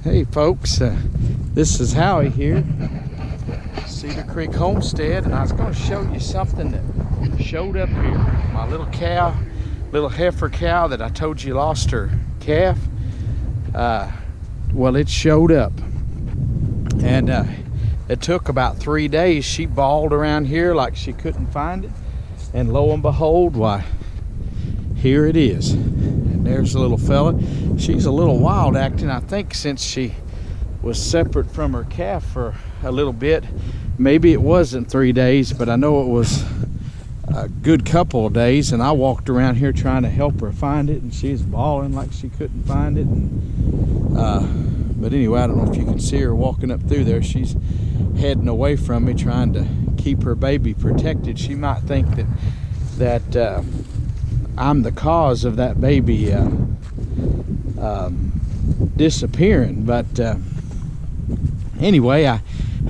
Hey folks, this is Howie here, Cedar Creek Homestead, and I was going to show you something that showed up here. My little cow, little heifer cow that I told you lost her calf. Well, it showed up, and it took about 3 days. She bawled around here like she couldn't find it, and lo and behold, why, here it is. And there's a little fella. She's a little wild acting, I think, since she was separate from her calf for a little bit. Maybe it wasn't 3 days, but I know it was a good couple of days, and I walked around here trying to help her find it, and she's bawling like she couldn't find it. And, but anyway, I don't know if you can see her walking up through there. She's heading away from me, trying to keep her baby protected. She might think that I'm the cause of that baby disappearing. But anyway, I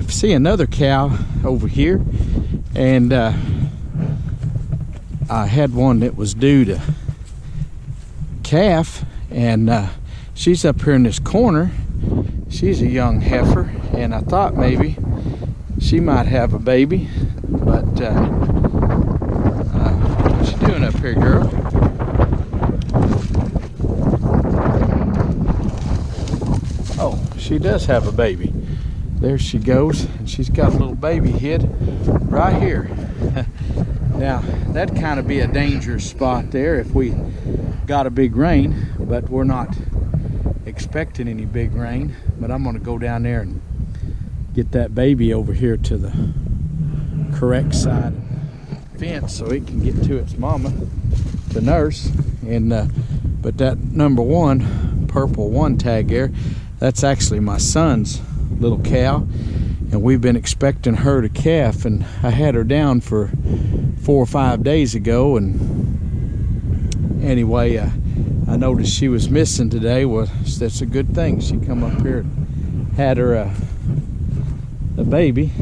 see another cow over here, and I had one that was due to calf, and she's up here in this corner. She's a young heifer, and I thought maybe she might have a baby. But what you doing up here, girl? Oh, she does have a baby. There she goes, and she's got a little baby hid right here. Now, that'd kind of be a dangerous spot there if we got a big rain, but we're not expecting any big rain. But I'm gonna go down there and get that baby over here to the correct side of the fence so it can get to its mama to nurse. And but that number one, purple one tag there, that's actually my son's little cow, and we've been expecting her to calf, and I had her down for 4 or 5 days ago. And anyway, I noticed she was missing today. Well, that's a good thing. She come up here and had her a baby.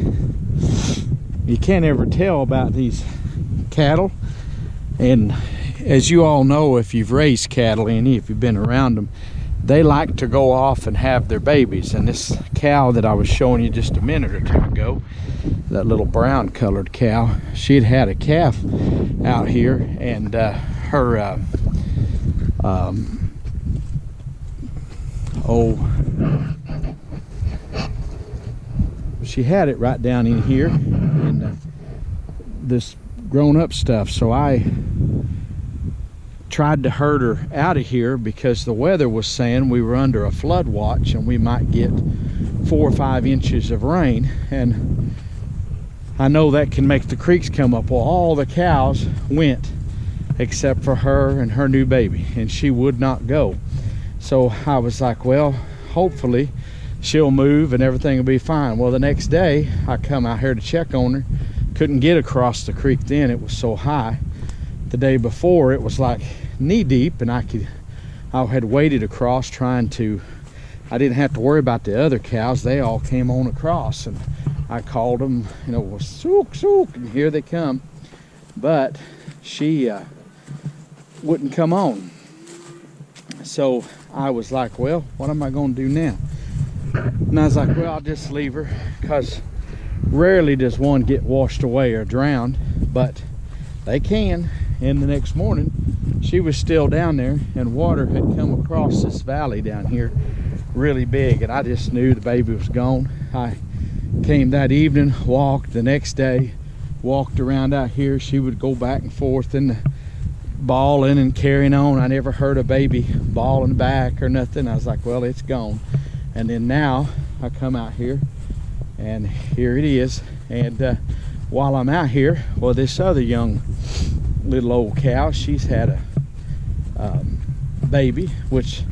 You can't ever tell about these cattle, and as you all know, if you've raised cattle any, if you've been around them, they like to go off and have their babies. And this cow that I was showing you just a minute or two ago, that little brown colored cow, she'd had a calf out here, and her she had it right down in here in this grown-up stuff. So I tried to herd her out of here because the weather was saying we were under a flood watch and we might get 4 or 5 inches of rain, and I know that can make the creeks come up. Well, all the cows went except for her and her new baby, and she would not go. So I was like, well, hopefully she'll move and everything will be fine. Well, the next day I come out here to check on her. Couldn't get across the creek then, it was so high. The day before it was like knee deep, and I had waded across trying to, I didn't have to worry about the other cows. They all came on across, and I called them, you know, well, sook, sook, and here they come. But she wouldn't come on. So I was like, well, what am I going to do now? And I was like, well, I'll just leave her, because rarely does one get washed away or drowned, but they can. And the next morning she was still down there, and water had come across this valley down here really big, and I just knew the baby was gone. I came that evening, walked the next day, walked around out here. She would go back and forth and bawling and carrying on. I never heard a baby bawling back or nothing. I was like, well, it's gone. And then now I come out here, and here it is. And while I'm out here, well, this other young little old cow, she's had a baby, which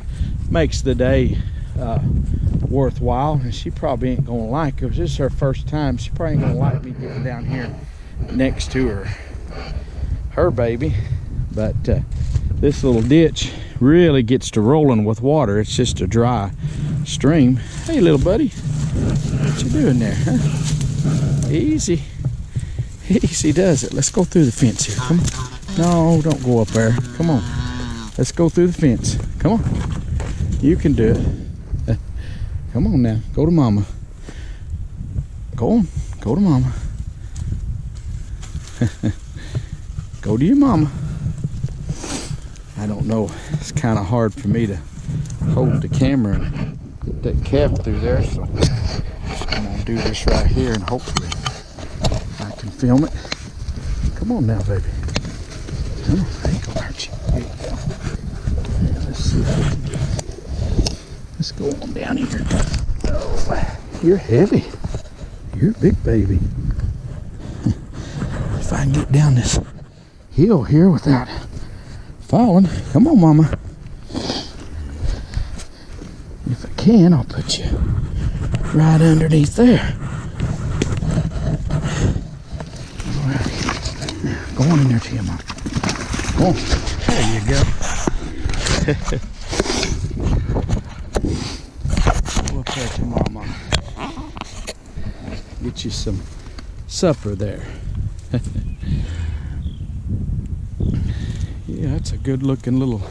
makes the day worthwhile. And she probably ain't gonna like it. This is her first time. She probably ain't gonna like me getting down here next to her baby. But this little ditch really gets to rolling with water. It's just a dry stream. Hey, little buddy, what you doing there, huh? Easy does it. Let's go through the fence here. Come on. No, don't go up there. Come on. Let's go through the fence. Come on. You can do it. Come on now. Go to mama. Go on. Go to mama. Go to your mama. I don't know. It's kind of hard for me to hold the camera and get that calf through there. So I'm going to do this right here and hopefully I can film it. Come on now, baby. Come on. There you go, Archie. There you go. Let's see if we can do it. Let's go on down here. Oh, you're heavy. You're a big baby. If I can get down this hill here without falling. Come on, mama. If I can, I'll put you right underneath there. All right. Now, go on in there to your mama. Go on. There you go. Look at your mama. Get you some supper there. Yeah, that's a good looking little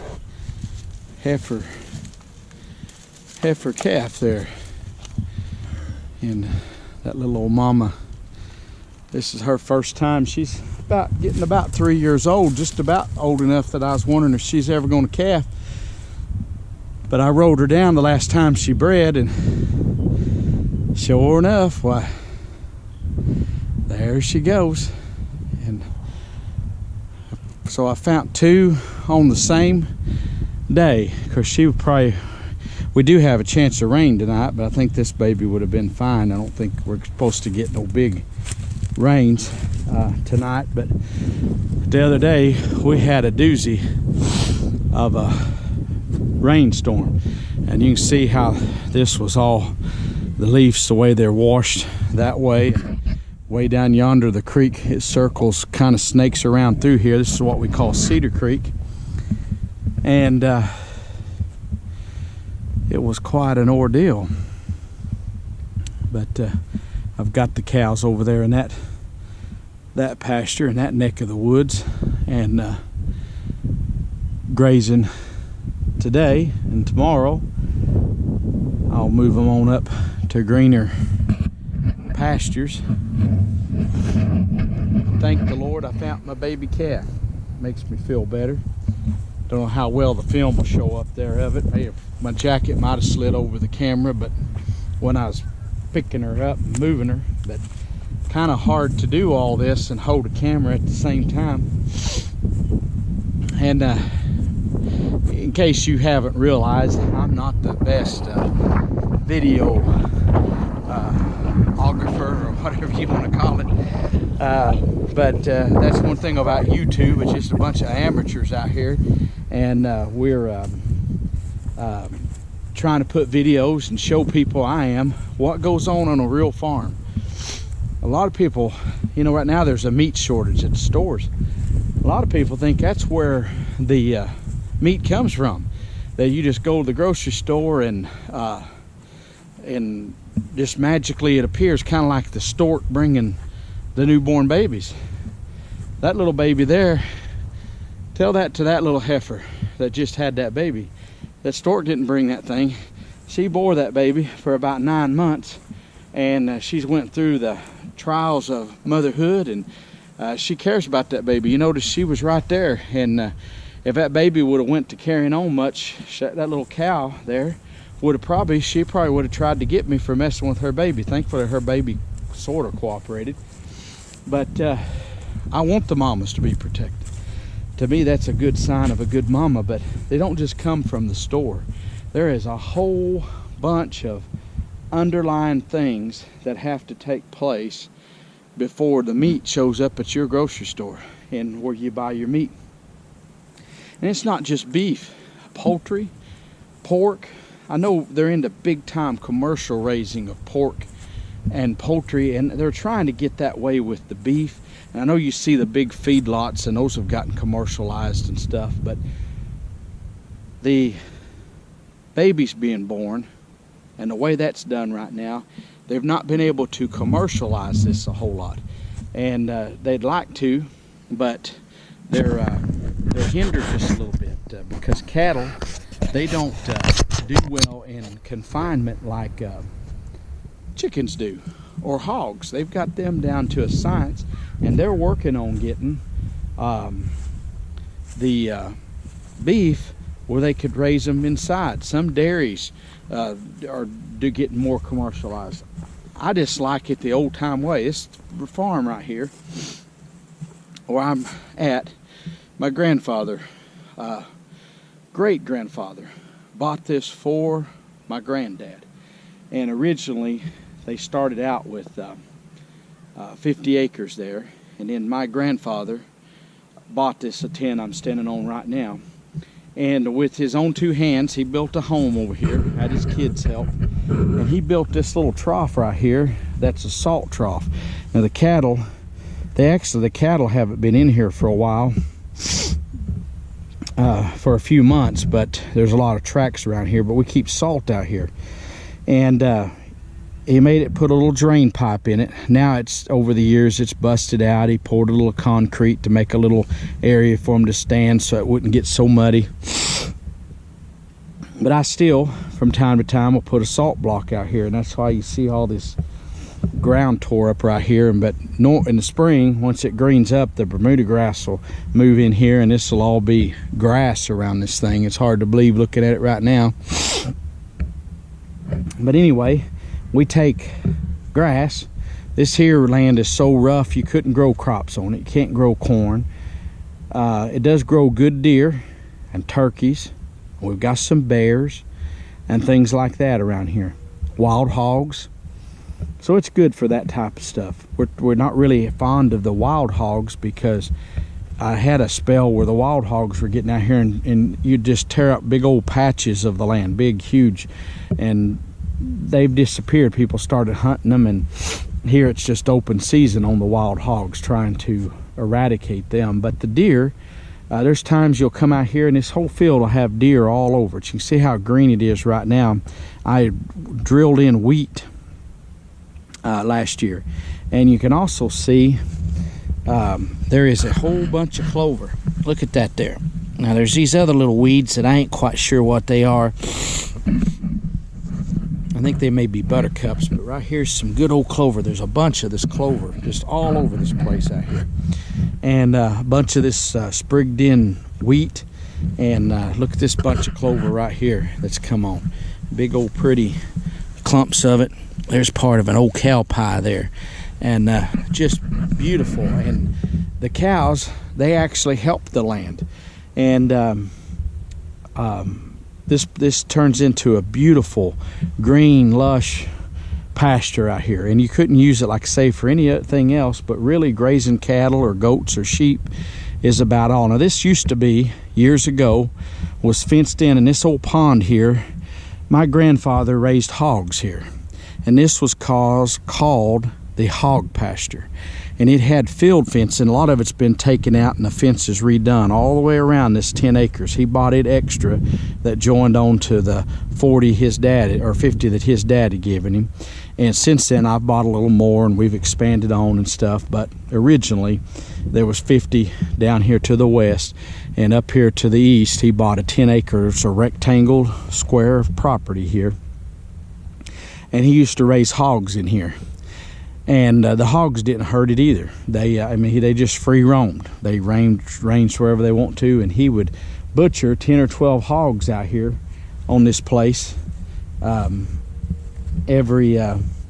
heifer calf there. And that little old mama, this is her first time. She's getting about 3 years old, just about old enough that I was wondering if she's ever going to calf. But I rode her down the last time she bred, and sure enough, why, there she goes. And so I found two on the same day, because she would probably, we do have a chance of rain tonight, but I think this baby would have been fine. I don't think we're supposed to get no big rains tonight, but the other day we had a doozy of a rainstorm, and you can see how this was all, the leaves, the way they're washed that way. Way down yonder, the creek, it circles, kind of snakes around through here. This is what we call Cedar Creek, and it was quite an ordeal. But I've got the cows over there in that pasture, in that neck of the woods, and grazing today, and tomorrow I'll move them on up to greener pastures. Thank the Lord I found my baby calf. Makes me feel better. Don't know how well the film will show up there of it. My jacket might have slid over the camera, but when I was picking her up and moving her, but kind of hard to do all this and hold a camera at the same time. And in case you haven't realized, I'm not the best videographer or whatever you want to call it, but that's one thing about YouTube. It's just a bunch of amateurs out here, and we're trying to put videos and show people what goes on a real farm. A lot of people, you know, right now there's a meat shortage at the stores. A lot of people think that's where the meat comes from, that you just go to the grocery store and just magically it appears, kind of like the stork bringing the newborn babies. That little baby there, tell that to that little heifer that just had that baby. That stork didn't bring that thing. She bore that baby for about 9 months, and she's went through the trials of motherhood, and she cares about that baby. You notice she was right there, and if that baby would have went to carrying on much, that little cow there she probably would have tried to get me for messing with her baby. Thankfully her baby sort of cooperated, but I want the mamas to be protected. To me, that's a good sign of a good mama. But they don't just come from the store. There is a whole bunch of underlying things that have to take place before the meat shows up at your grocery store and where you buy your meat. And it's not just beef, poultry, pork. I know they're into big time commercial raising of pork and poultry, and they're trying to get that way with the beef. And I know you see the big feedlots, and those have gotten commercialized and stuff, but the babies being born and the way that's done right now, they've not been able to commercialize this a whole lot. And they'd like to, but they're hindered just a little bit because cattle, they don't do well in confinement like chickens do, or hogs. They've got them down to a science, and they're working on getting the beef where they could raise them inside. Some dairies are getting more commercialized. I just like it the old time way. This farm right here where I'm at, my grandfather, great grandfather, bought this for my granddad, and originally they started out with 50 acres there, and then my grandfather bought this 10 I'm standing on right now, and with his own two hands he built a home over here, had his kids help, and he built this little trough right here. That's a salt trough. Now the cattle haven't been in here for a while, for a few months, but there's a lot of tracks around here, but we keep salt out here. And he made it, put a little drain pipe in it. Now it's, over the years, it's busted out. He poured a little concrete to make a little area for him to stand so it wouldn't get so muddy. But I still, from time to time, will put a salt block out here, and that's why you see all this ground tore up right here. But in the spring, once it greens up, the Bermuda grass will move in here, and this will all be grass around this thing. It's hard to believe looking at it right now. But anyway, we take grass. This here land is so rough you couldn't grow crops on it. You can't grow corn. It does grow good deer and turkeys. We've got some bears and things like that around here. Wild hogs. So it's good for that type of stuff. We're not really fond of the wild hogs because I had a spell where the wild hogs were getting out here and you'd just tear up big old patches of the land, big, huge, and they've disappeared. People started hunting them, and here it's just open season on the wild hogs, trying to eradicate them. But the deer, there's times you'll come out here and this whole field will have deer all over it. You can see how green it is right now. I drilled in wheat last year, and you can also see there is a whole bunch of clover. Look at that there. Now there's these other little weeds that I ain't quite sure what they are. I think they may be buttercups, but right here's some good old clover. There's a bunch of this clover just all over this place out here, and a bunch of this sprigged in wheat, and look at this bunch of clover right here that's come on. Big old pretty clumps of it. There's part of an old cow pie there, and just beautiful. And the cows, they actually help the land, and this turns into a beautiful green lush pasture out here, and you couldn't use it, like say, for anything else, but really grazing cattle or goats or sheep is about all. Now this used to be, years ago, was fenced in, and this old pond here, my grandfather raised hogs here, and this was called the hog pasture, and it had field fencing. A lot of it's been taken out and the fence is redone all the way around this 10 acres. He bought it extra that joined on to the 40 his dad, or 50 that his dad had given him, and since then I've bought a little more and we've expanded on and stuff. But originally there was 50 down here to the west, and up here to the east he bought a 10 acres, a rectangle square of property here, and he used to raise hogs in here. And the hogs didn't hurt it either. They just free roamed. They ranged wherever they want to, and he would butcher 10 or 12 hogs out here on this place every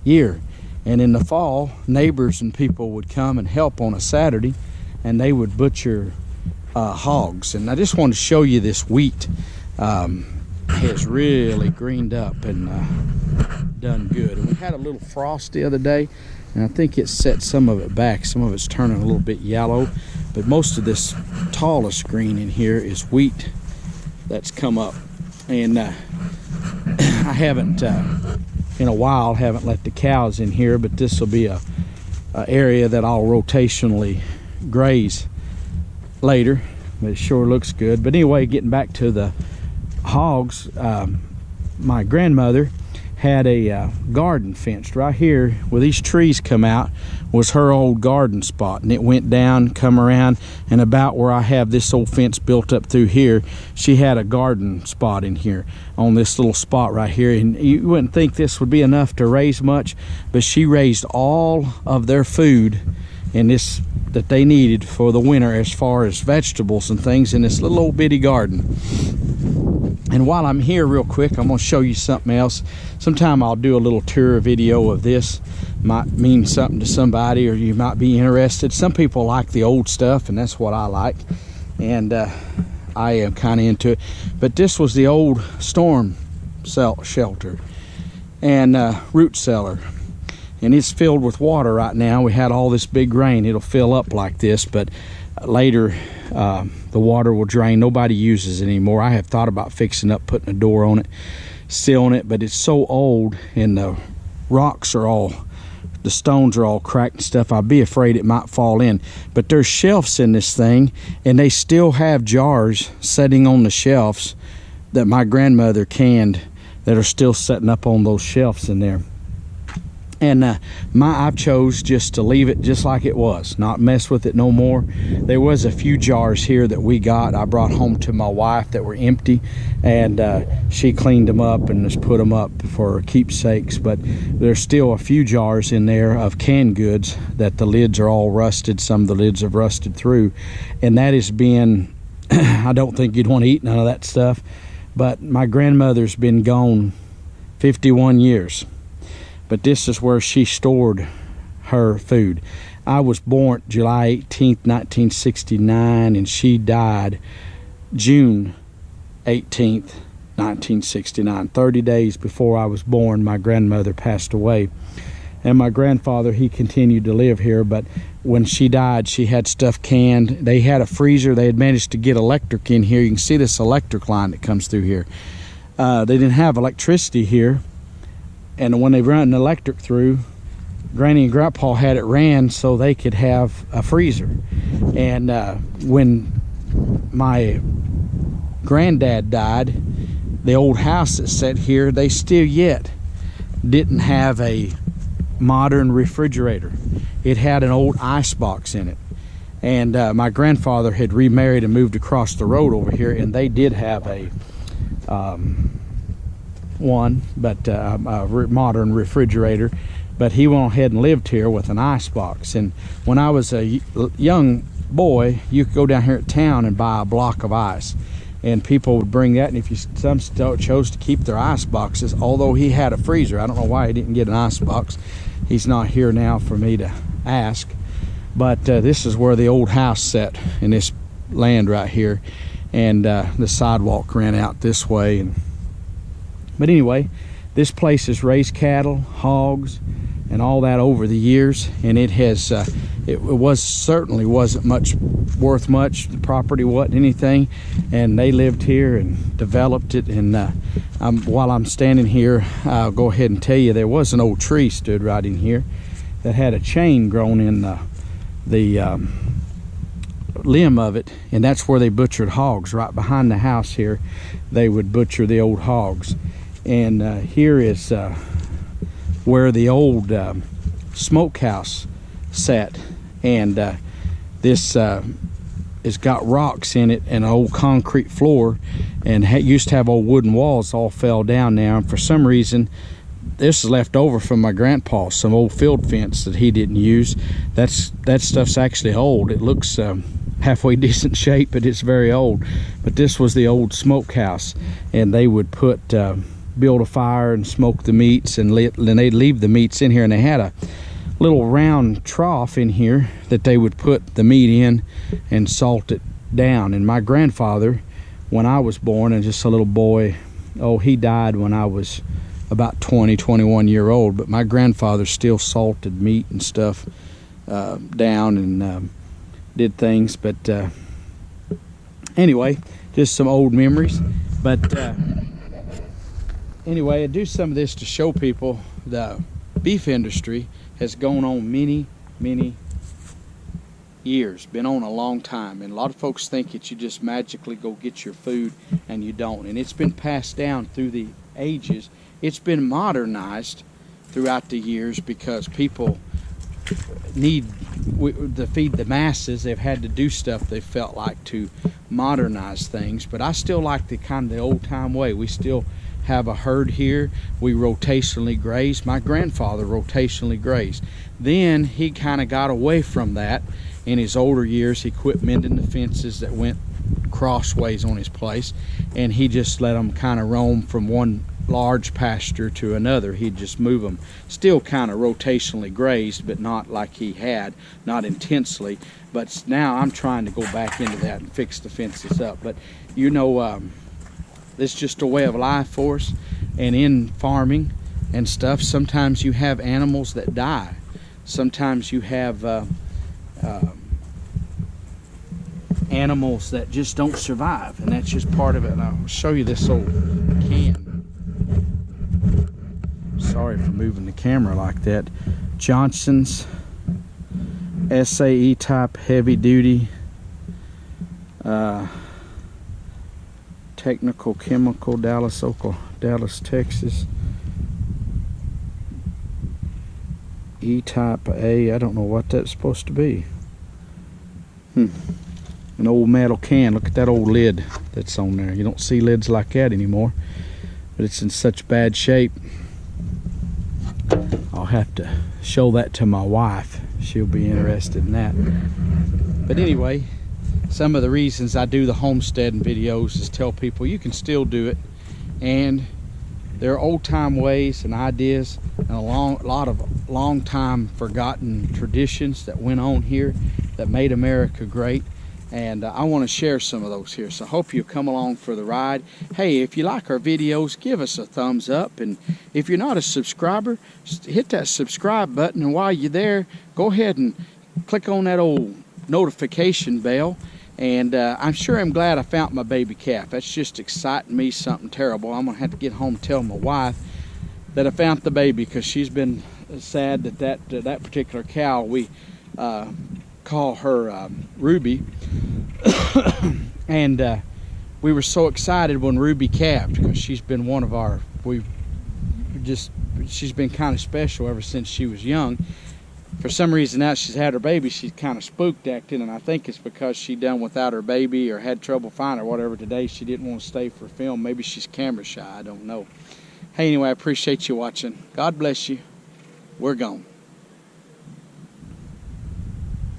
year. And in the fall, neighbors and people would come and help on a Saturday, and they would butcher hogs. And I just wanted to show you this wheat has really greened up and done good. And we had a little frost the other day, and I think it set some of it back. Some of it's turning a little bit yellow, but most of this tallest green in here is wheat that's come up. And I haven't in a while haven't let the cows in here, but this will be a area that I'll rotationally graze later. But it sure looks good. But anyway, getting back to the hogs, my grandmother had a garden fenced. Right here where these trees come out was her old garden spot, and it went down, come around, and about where I have this old fence built up through here, she had a garden spot in here on this little spot right here. And you wouldn't think this would be enough to raise much, but she raised all of their food in this that they needed for the winter, as far as vegetables and things, in this little old bitty garden. And while I'm here real quick, I'm going to show you something else. Sometime I'll do a little tour video of this. Might mean something to somebody, or you might be interested. Some people like the old stuff, and that's what I like, and I am kind of into it. But this was the old storm shelter and root cellar, and it's filled with water right now. We had all this big rain. It'll fill up like this, but later the water will drain. Nobody uses it anymore. I have thought about fixing up, putting a door on it, sealing it, but it's so old, and the rocks are all, the stones are all cracked and stuff. I'd be afraid it might fall in. But there's shelves in this thing, and they still have jars sitting on the shelves that my grandmother canned that are still setting up on those shelves in there. And I chose just to leave it just like it was, not mess with it no more. There was a few jars here that we got, I brought home to my wife, that were empty, and she cleaned them up and just put them up for keepsakes. But there's still a few jars in there of canned goods that the lids are all rusted. Some of the lids have rusted through, and that has been I don't think you'd want to eat none of that stuff, but my grandmother's been gone 51 years. But this is where she stored her food. I was born July 18th, 1969, and she died June 18th, 1969. 30 days before I was born, my grandmother passed away. And my grandfather, he continued to live here, but when she died, she had stuff canned. They had a freezer. They had managed to get electric in here. You can see this electric line that comes through here. They didn't have electricity here. And when they run the electric through, Granny and Grandpa had it ran so they could have a freezer. And when my granddad died, the old house that sat here, they still yet didn't have a modern refrigerator. It had an old ice box in it. And my grandfather had remarried and moved across the road over here, and they did have a modern refrigerator, but he went ahead and lived here with an ice box. And when I was a young boy, you could go down here at town and buy a block of ice, and people would bring that, and if some still chose to keep their ice boxes, although he had a freezer. I don't know why he didn't get an ice box. He's not here now for me to ask, but this is where the old house sat, in this land right here, and the sidewalk ran out this way. But anyway, this place has raised cattle, hogs, and all that over the years, and it has certainly wasn't worth much. The property wasn't anything, and they lived here and developed it. And while I'm standing here, I'll go ahead and tell you, there was an old tree stood right in here that had a chain grown in the limb of it, and that's where they butchered hogs. Right behind the house here, they would butcher the old hogs. And here is where the old smokehouse sat, and this has got rocks in it and an old concrete floor, and used to have old wooden walls. All fell down now, and for some reason this is left over from my grandpa, some old field fence that he didn't use. That stuff's actually old. It looks halfway decent shape, but it's very old. But this was the old smokehouse, and they would build a fire and smoke the meats, and then they'd leave the meats in here, and they had a little round trough in here that they would put the meat in and salt it down. And my grandfather, when I was born and just a little boy, he died when I was about 21 years old, but my grandfather still salted meat and stuff down and did things. But anyway, just some old memories. But anyway, I do some of this to show people the beef industry has gone on many years, been on a long time, and a lot of folks think that you just magically go get your food, and you don't. And it's been passed down through the ages. It's been modernized throughout the years because people need to feed the masses. They've had to do stuff they felt like to modernize things, but I still like the kind of the old-time way. We still have a herd here. We rotationally graze. My grandfather rotationally grazed. Then he kind of got away from that. In his older years, he quit mending the fences that went crossways on his place, and he just let them kind of roam from one large pasture to another. He'd just move them, still kind of rotationally grazed, but not like he had, not intensely. But now I'm trying to go back into that and fix the fences up. But you know, it's just a way of life for us. And in farming and stuff, sometimes you have animals that die. Sometimes you have animals that just don't survive, and that's just part of it. And I'll show you this old can. Sorry for moving the camera like that. Johnson's SAE type heavy duty technical chemical, Dallas, Texas. E-type A, I don't know what that's supposed to be. An old metal can. Look at that old lid that's on there. You don't see lids like that anymore, but it's in such bad shape. I'll have to show that to my wife. She'll be interested in that. But anyway, some of the reasons I do the homesteading videos is tell people you can still do it, and there are old-time ways and ideas and a lot of long-time forgotten traditions that went on here that made America great. And I want to share some of those here, so I hope you'll come along for the ride. Hey, if you like our videos, give us a thumbs up, and if you're not a subscriber, hit that subscribe button, and while you're there, go ahead and click on that old notification bell. And I'm glad I found my baby calf. That's just exciting me something terrible. I'm gonna have to get home and tell my wife that I found the baby, because she's been sad that particular cow, we call her Ruby, and we were so excited when Ruby calved, because she's been one of our, she's been kind of special ever since she was young. For some reason, now she's had her baby, she's kind of spooked acting, and I think it's because she done without her baby or had trouble finding her, whatever. Today she didn't want to stay for film. Maybe she's camera shy, I don't know. Hey, anyway, I appreciate you watching. God bless you. We're gone.